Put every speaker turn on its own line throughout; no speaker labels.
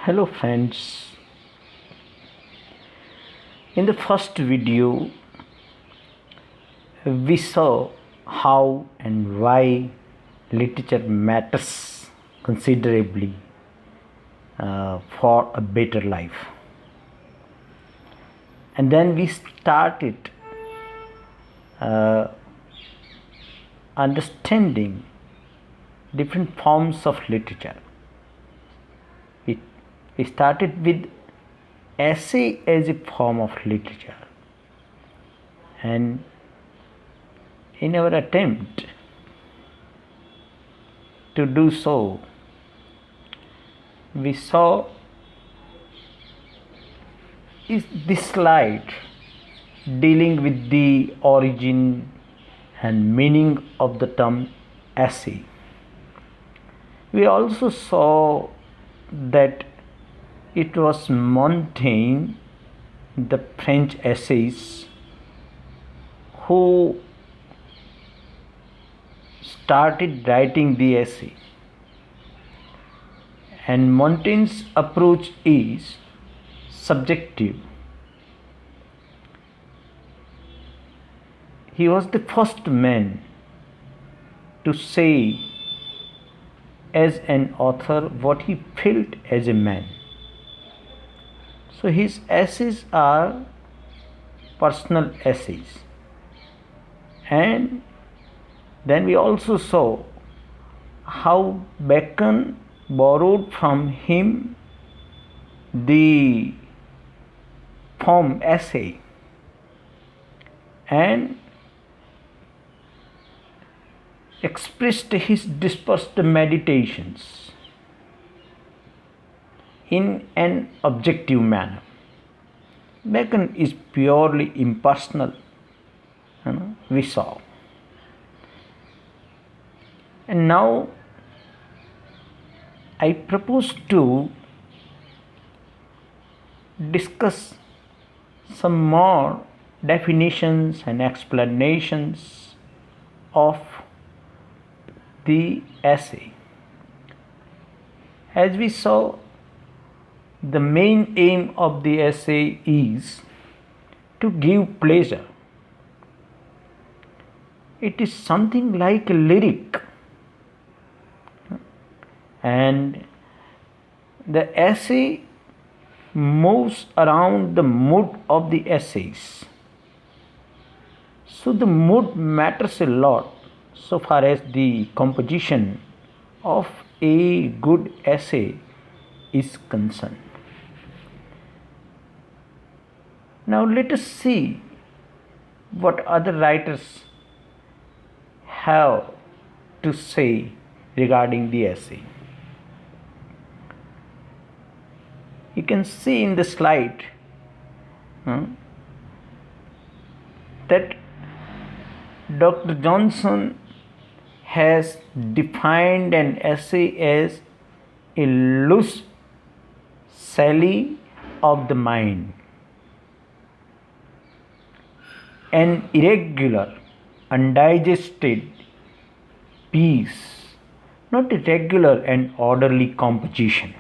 Hello friends, in the first video we saw how and why literature matters considerably for a better life, and then we started uh, understanding different forms of literature. We started with essay as a form of literature, and in our attempt to do so, we saw this slide dealing with the origin and meaning of the term essay. We also saw that it was Montaigne, the French essayist, who started writing the essay, and Montaigne's approach is subjective. He was the first man to say as an author what he felt as a man. So his essays are personal essays. And then we also saw how Bacon borrowed from him the form essay and expressed his dispersed meditations in an objective manner. Bacon is purely impersonal, we saw. And now I propose to discuss some more definitions and explanations of the essay. As we saw, the main aim of the essay is to give pleasure. It is something like a lyric, and the essay moves around the mood of the essays. So the mood matters a lot so far as the composition of a good essay is concerned. Now let us see what other writers have to say regarding the essay. You can see in the slide that Dr. Johnson has defined an essay as a loose sally of the mind, an irregular, undigested piece, not a regular and orderly composition.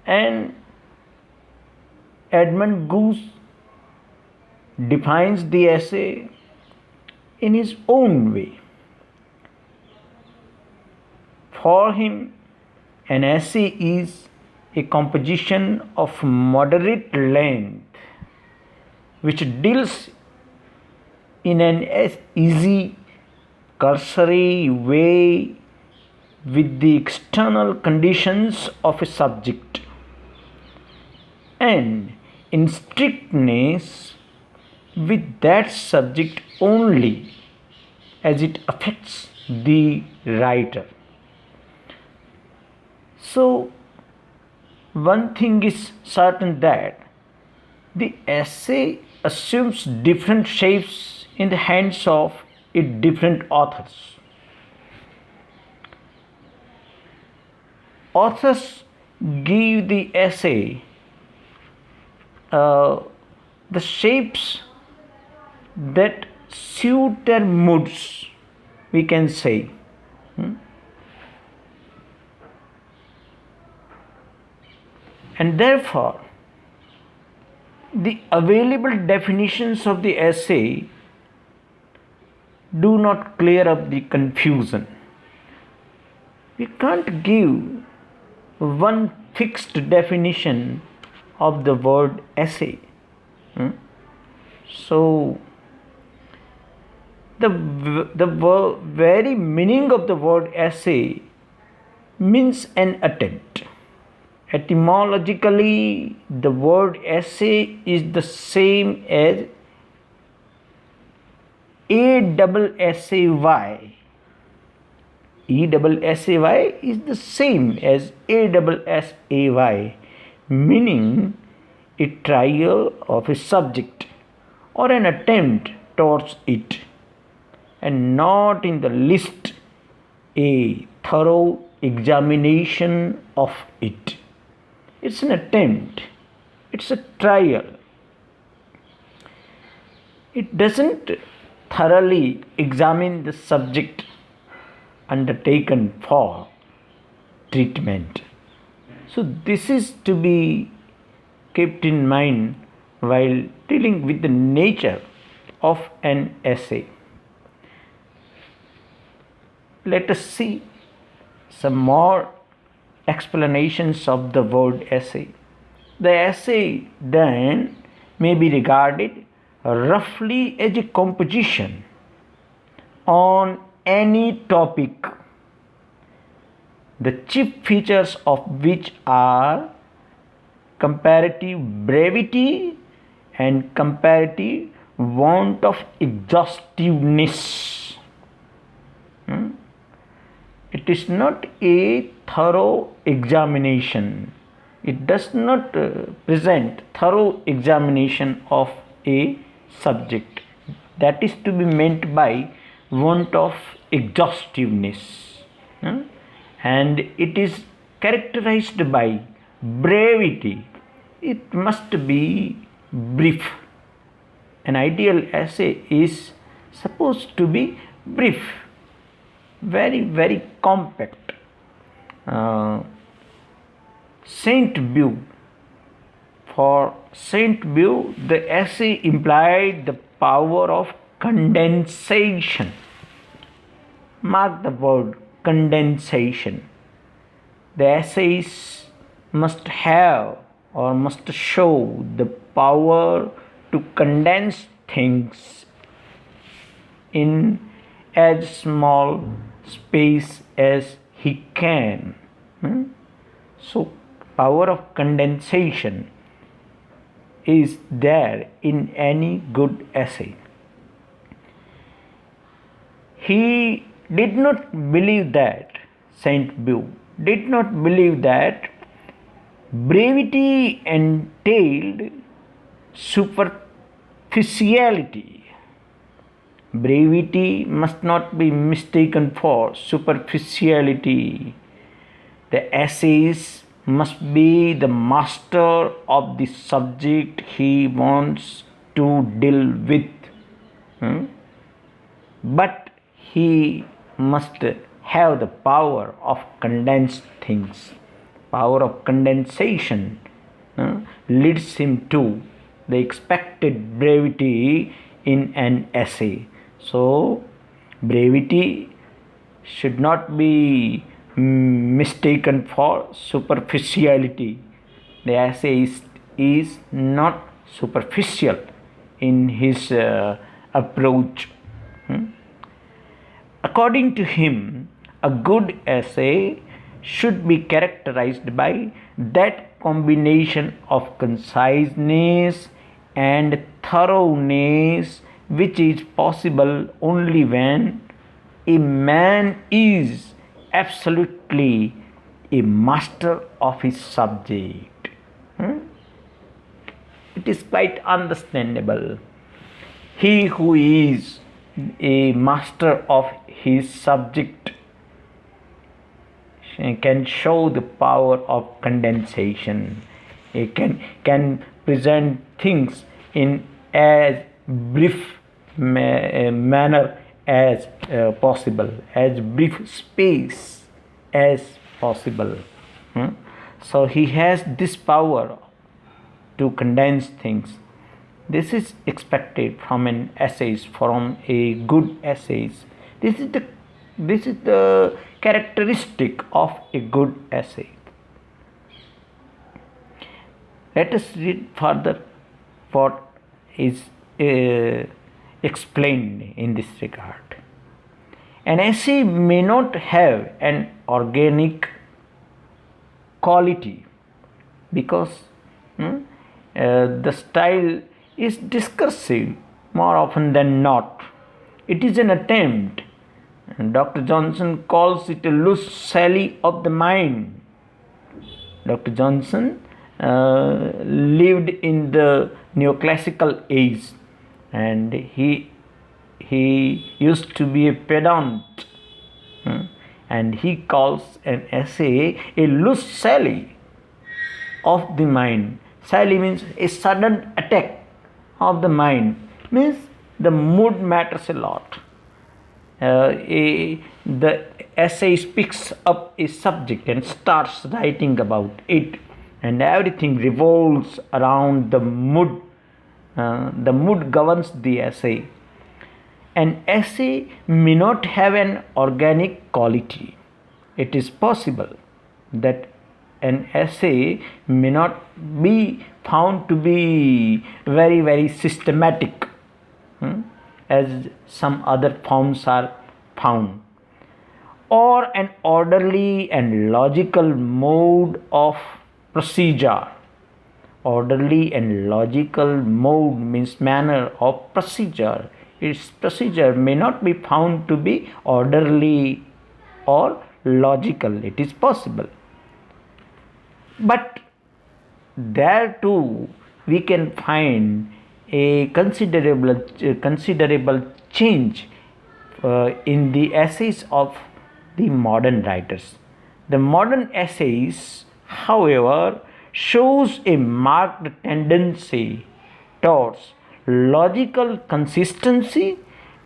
And Edmund Goose defines the essay in his own way. For him, an essay is a composition of moderate length which deals in an easy, cursory way with the external conditions of a subject, and in strictness with that subject only as it affects the writer. So one thing is certain, that the essay assumes different shapes in the hands of different authors. Authors give the essay the shapes that suit their moods, we can say. And therefore, the available definitions of the essay do not clear up the confusion. We can't give one fixed definition of the word essay. So, the very meaning of the word essay means an attempt. Etymologically, the word essay is the same as A-double-S-A-Y. E-double-S-A-Y is the same as A-double-S-A-Y, meaning a trial of a subject or an attempt towards it, and not in the least a thorough examination of it. It's an attempt, it's a trial. It doesn't thoroughly examine the subject undertaken for treatment. So this is to be kept in mind while dealing with the nature of an essay. Let us see some more explanations of the word essay. The essay then may be regarded roughly as a composition on any topic, the chief features of which are comparative brevity and comparative want of exhaustiveness. It is not a thorough examination. It does not present thorough examination of a subject. That is to be meant by want of exhaustiveness. And it is characterized by brevity. It must be brief. An ideal essay is supposed to be brief, very, very compact. For Saint-Beuve, the essay implied the power of condensation. Mark the word condensation. The essays must have or must show the power to condense things in as small space as he can. So, power of condensation is there in any good essay. He did not believe that, Saint-Beuve did not believe that brevity entailed superficiality. Brevity must not be mistaken for superficiality. The essays must be the master of the subject he wants to deal with. But he must have the power of condensed things. Power of condensation leads him to the expected brevity in an essay. So, brevity should not be mistaken for superficiality. The essayist is not superficial in his approach. According to him, a good essay should be characterized by that combination of conciseness and thoroughness which is possible only when a man is absolutely a master of his subject. It is quite understandable. He who is a master of his subject can show the power of condensation. He can present things in as brief manner as possible, as brief space as possible. So he has this power to condense things. This is expected from an essayist, from a good essayist. This is the characteristic of a good essay. Let us read further what is explained in this regard. An essay may not have an organic quality because the style is discursive more often than not. It is an attempt, and Dr. Johnson calls it a loose sally of the mind. Dr. Johnson lived in the neoclassical age, and he used to be a pedant, and he calls an essay a loose sally of the mind. Sally means a sudden attack of the mind, means the mood matters a lot. The essay picks up a subject and starts writing about it, and everything revolves around the mood. The mood governs the essay. An essay may not have an organic quality. It is possible that an essay may not be found to be very, very systematic, as some other forms are found, or an orderly and logical mode of procedure. Orderly and logical mode means manner of procedure. Its procedure may not be found to be orderly or logical. It is possible. But there too we can find a considerable change in the essays of the modern writers. The modern essays, however, shows a marked tendency towards logical consistency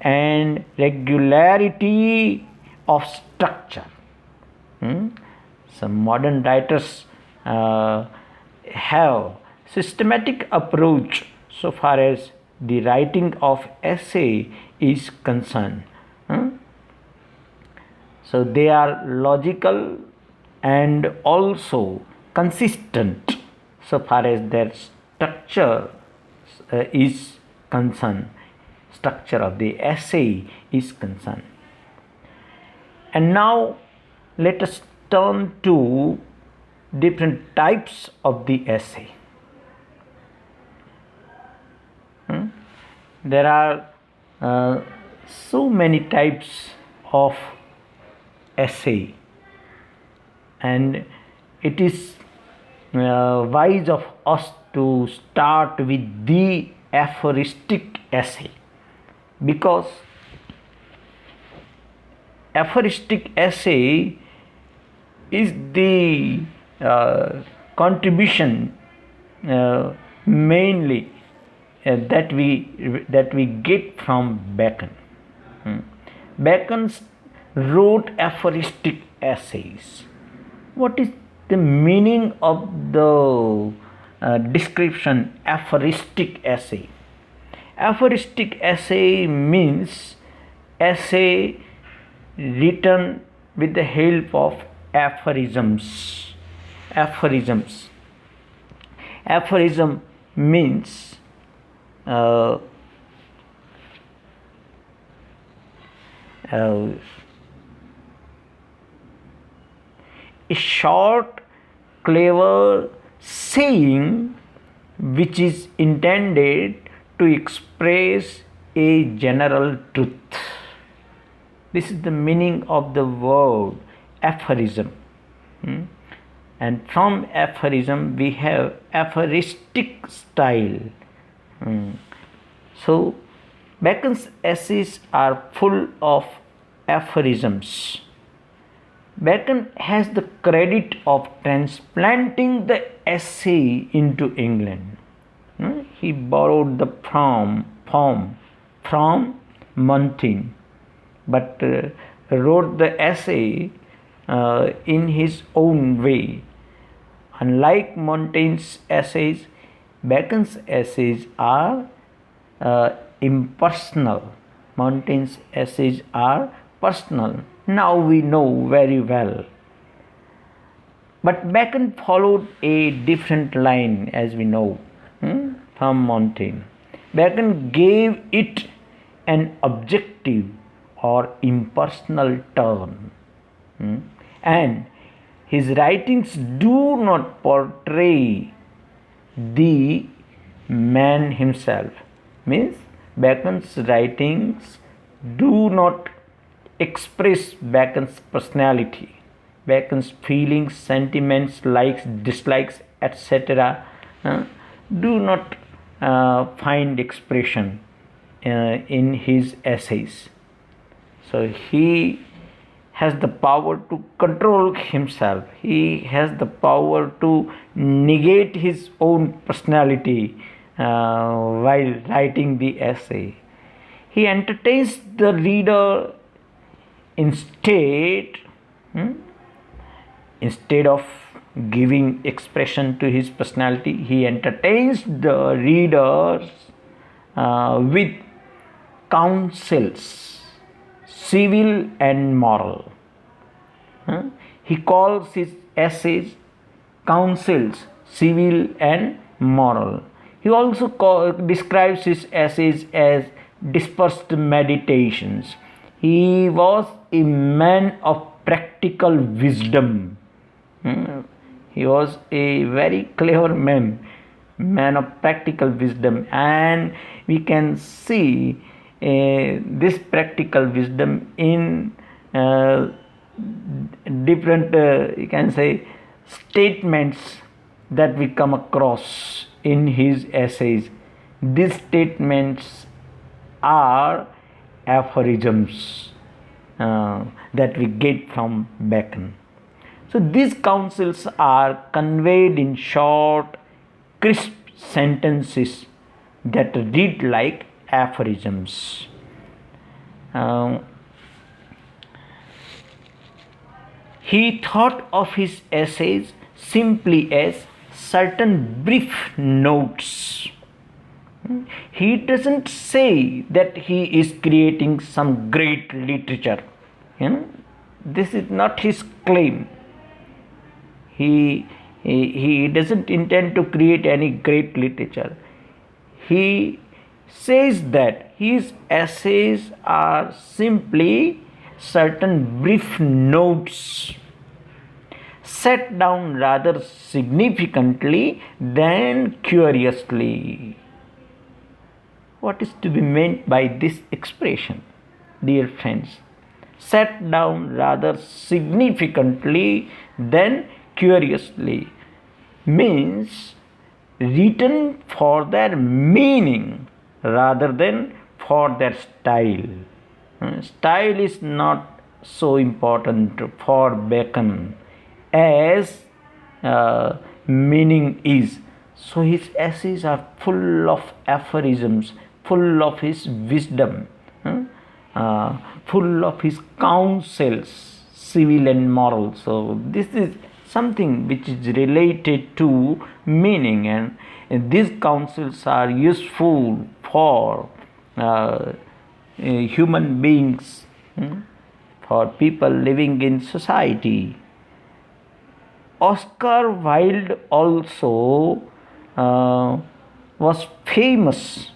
and regularity of structure. Some modern writers have systematic approach so far as the writing of essay is concerned. So they are logical and also consistent so far as their structure is concerned. Structure of the essay is concerned. And now let us turn to different types of the essay. There are so many types of essay, and it is wise of us to start with the aphoristic essay, because aphoristic essay is the contribution mainly that we get from Bacon. Bacon wrote aphoristic essays. What is the meaning of the description aphoristic essay? Aphoristic essay means essay written with the help of aphorisms. Aphorism means a short, clever saying which is intended to express a general truth. This is the meaning of the word aphorism. And from aphorism we have aphoristic style. So Bacon's essays are full of aphorisms. Bacon has the credit of transplanting the essay into England. He borrowed the form from Montaigne, but wrote the essay in his own way. Unlike Montaigne's essays, Bacon's essays are impersonal. Montaigne's essays are personal. Now we know very well. But Bacon followed a different line, as we know, from Montaigne. Bacon gave it an objective or impersonal turn. And his writings do not portray the man himself. Means Bacon's writings do not express Bacon's personality, Bacon's feelings, sentiments, likes, dislikes, etc. Do not find expression in his essays. So he has the power to control himself. He has the power to negate his own personality while writing the essay. He entertains the reader instead of giving expression to his personality. He entertains the readers with counsels, civil and moral. He calls his essays counsels, civil and moral. He also describes his essays as dispersed meditations. He was a man of practical wisdom. He was a very clever man of practical wisdom, and we can see this practical wisdom in different, you can say, statements that we come across in his essays. These statements are aphorisms that we get from Bacon. So these counsels are conveyed in short, crisp sentences that read like aphorisms. He thought of his essays simply as certain brief notes. He doesn't say that he is creating some great literature. This is not his claim. He doesn't intend to create any great literature. He says that his essays are simply certain brief notes set down rather significantly than curiously. What is to be meant by this expression, dear friends? Set down rather significantly than curiously means written for their meaning rather than for their style. Style is not so important for Bacon as meaning is. So his essays are full of aphorisms, full of his wisdom, full of his counsels, civil and moral. So this is something which is related to meaning, and these counsels are useful for human beings, for people living in society. Oscar Wilde also was famous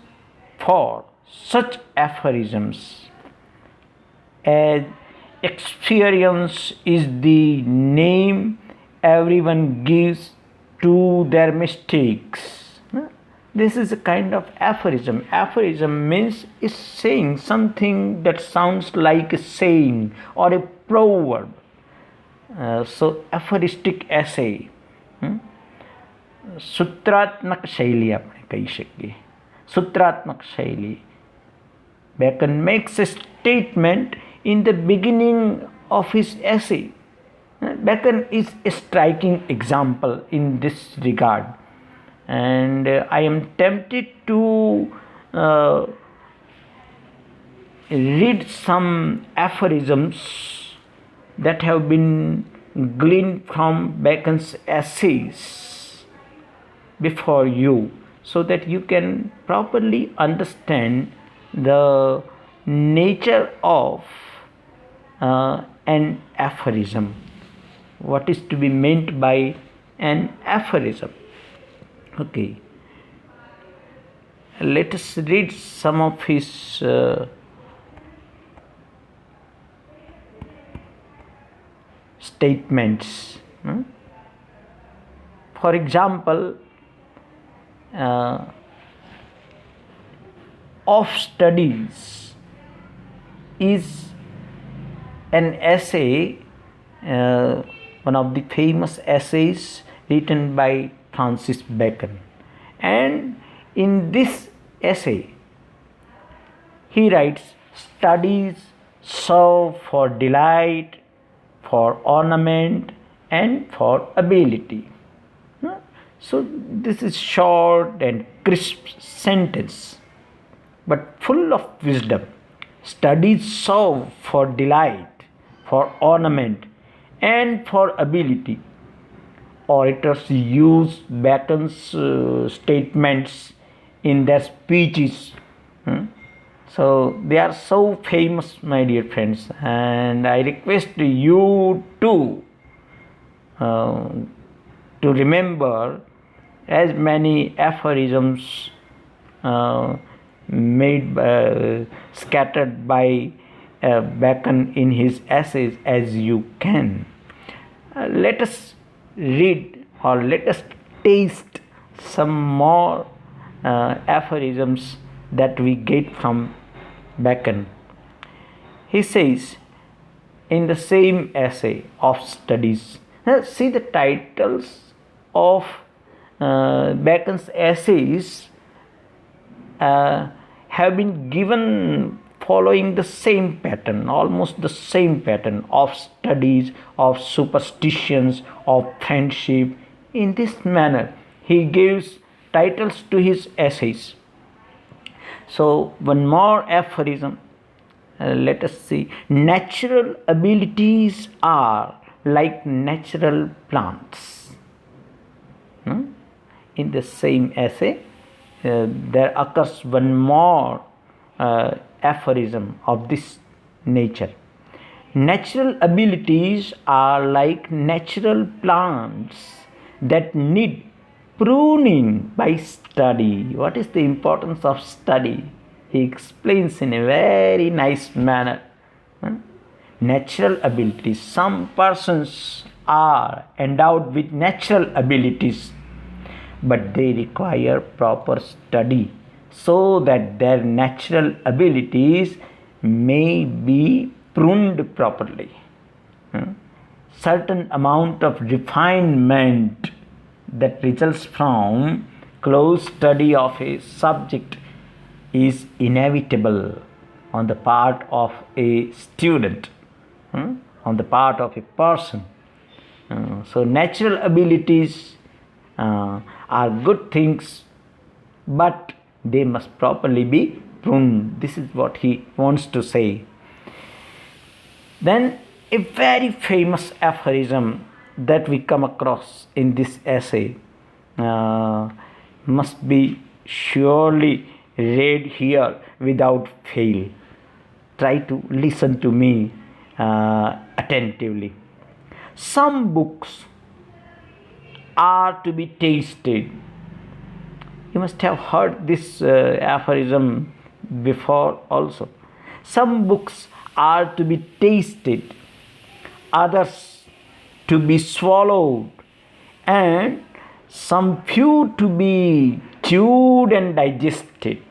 for such aphorisms as experience is the name everyone gives to their mistakes. This is a kind of aphorism. Aphorism means is saying something that sounds like a saying or a proverb. So aphoristic essay, सूत्रात्मक शैली આપણે કહી શકીએ. सूत्रात्मक शैली. Bacon makes a statement in the beginning of his essay. Bacon is a striking example in this regard, and I am tempted to read some aphorisms that have been gleaned from Bacon's essays. before you so that you can properly understand the nature of an aphorism. What is to be meant by an aphorism? Okay, let us read some of his statements. For example, of studies is an essay, one of the famous essays written by Francis Bacon. And in this essay, he writes, studies serve for delight, for ornament, and for ability. So this is short and crisp sentence, but full of wisdom. Studies serve for delight, for ornament, and for ability. Orators use Bacon's statements in their speeches. So they are so famous, my dear friends, and I request you to remember as many aphorisms scattered by Bacon in his essays as you can. Let us read or let us taste some more aphorisms that we get from Bacon. He says in the same essay of studies, see the titles of Bacon's essays have been given following the same pattern, almost the same pattern of studies, of superstitions, of friendship. In this manner, he gives titles to his essays. So, one more aphorism. Let us see. Natural abilities are like natural plants. In the same essay, there occurs one more aphorism of this nature. Natural abilities are like natural plants that need pruning by study. What is the importance of study? He explains in a very nice manner. Natural abilities. Some persons are endowed with natural abilities, but they require proper study so that their natural abilities may be pruned properly. Certain amount of refinement that results from close study of a subject is inevitable on the part of a student, on the part of a person. So natural abilities are good things, but they must properly be pruned. This is what he wants to say. Then a very famous aphorism that we come across in this essay must be surely read here without fail. Try to listen to me attentively. Some books are to be tasted. You must have heard this aphorism before also. Some books are to be tasted, others to be swallowed, and some few to be chewed and digested.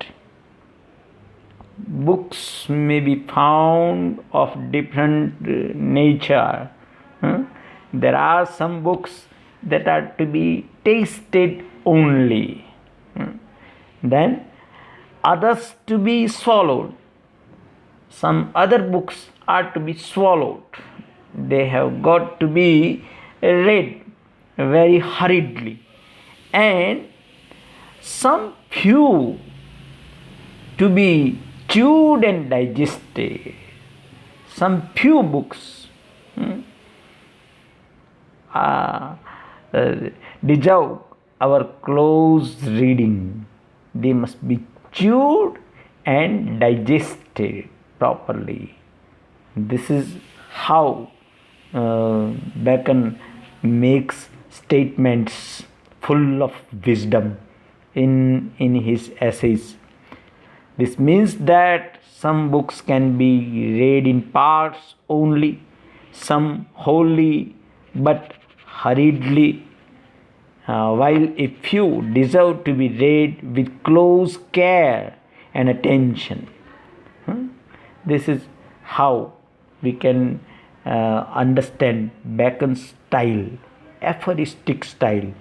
Books may be found of different nature. There are some books that are to be tasted only, then others to be swallowed. Some other books are to be swallowed. They have got to be read very hurriedly, and some few to be chewed and digested. Some few books deserve our close reading. They must be chewed and digested properly. This is how Bacon makes statements full of wisdom in his essays. This means that some books can be read in parts only, some wholly but hurriedly, while a few deserve to be read with close care and attention. This is how we can understand Bacon's style, aphoristic style.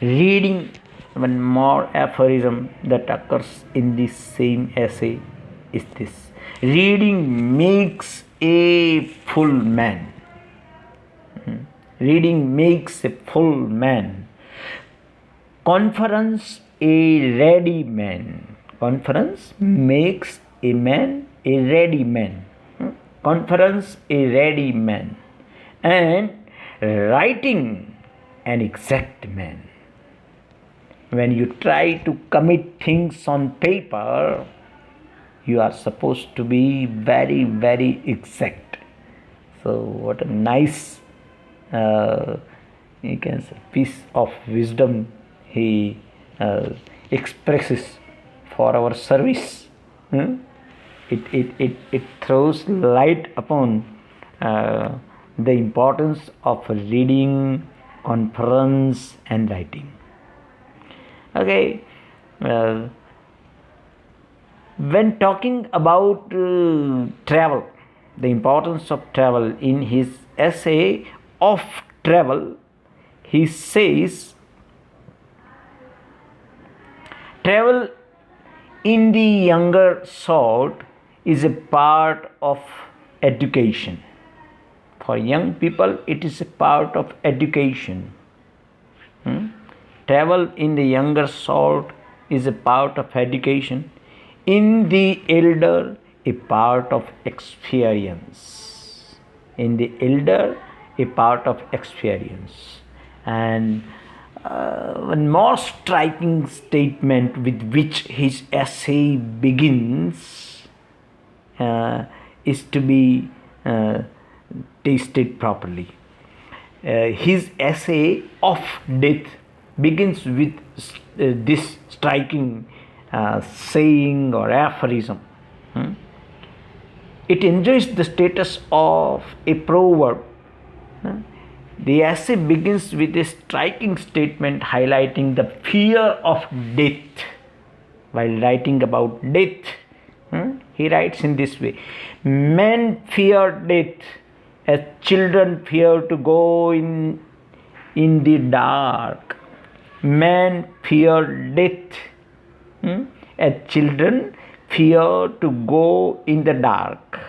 Reading one more aphorism that occurs in this same essay is this: reading makes a full man. Reading makes a full man. Conference a ready man. Conference makes a man a ready man. Conference a ready man. And writing an exact man. When you try to commit things on paper, you are supposed to be very, very exact. So what a nice you can say piece of wisdom he expresses for our service. It throws light upon the importance of reading, conference, and writing. Okay, when talking about travel, the importance of travel, in his essay of travel, he says, travel in the younger sort is a part of education. For young people, it is a part of education. Travel in the younger sort is a part of education. In the elder, a part of experience. In the elder, a part of experience. And one more striking statement with which his essay begins is to be tasted properly. His essay of death begins with this striking saying or aphorism. It enjoys the status of a proverb. The essay begins with a striking statement highlighting the fear of death. While writing about death, he writes in this way: men fear death as children fear to go in the dark. Men fear death as children fear to go in the dark.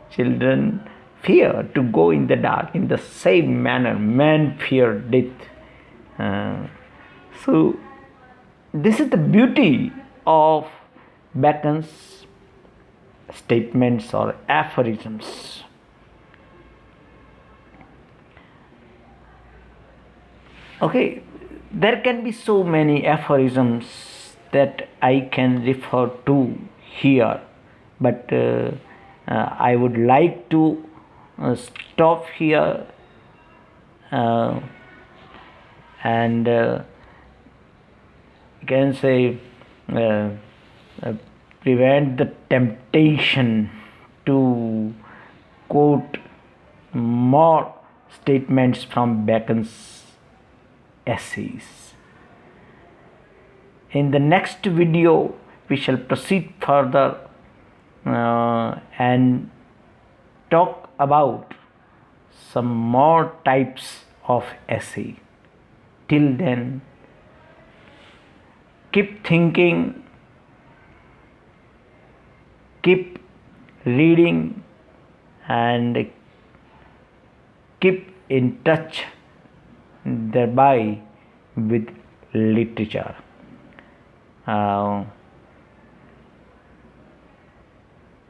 Children fear to go in the dark. In the same manner, men fear death. So, this is the beauty of Bacon's statements or aphorisms. Okay, there can be so many aphorisms that I can refer to here, but I would like to stop here and you can say prevent the temptation to quote more statements from Bacon's essays. In the next video, we shall proceed further and talk about some more types of essay. Till then, keep thinking, keep reading, and keep in touch thereby with literature.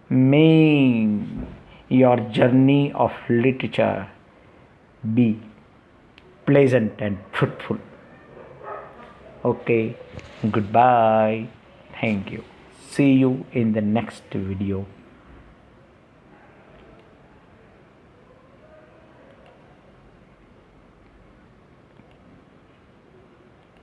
May your journey of literature be pleasant and fruitful. Okay, goodbye. Thank you. See you in the next video.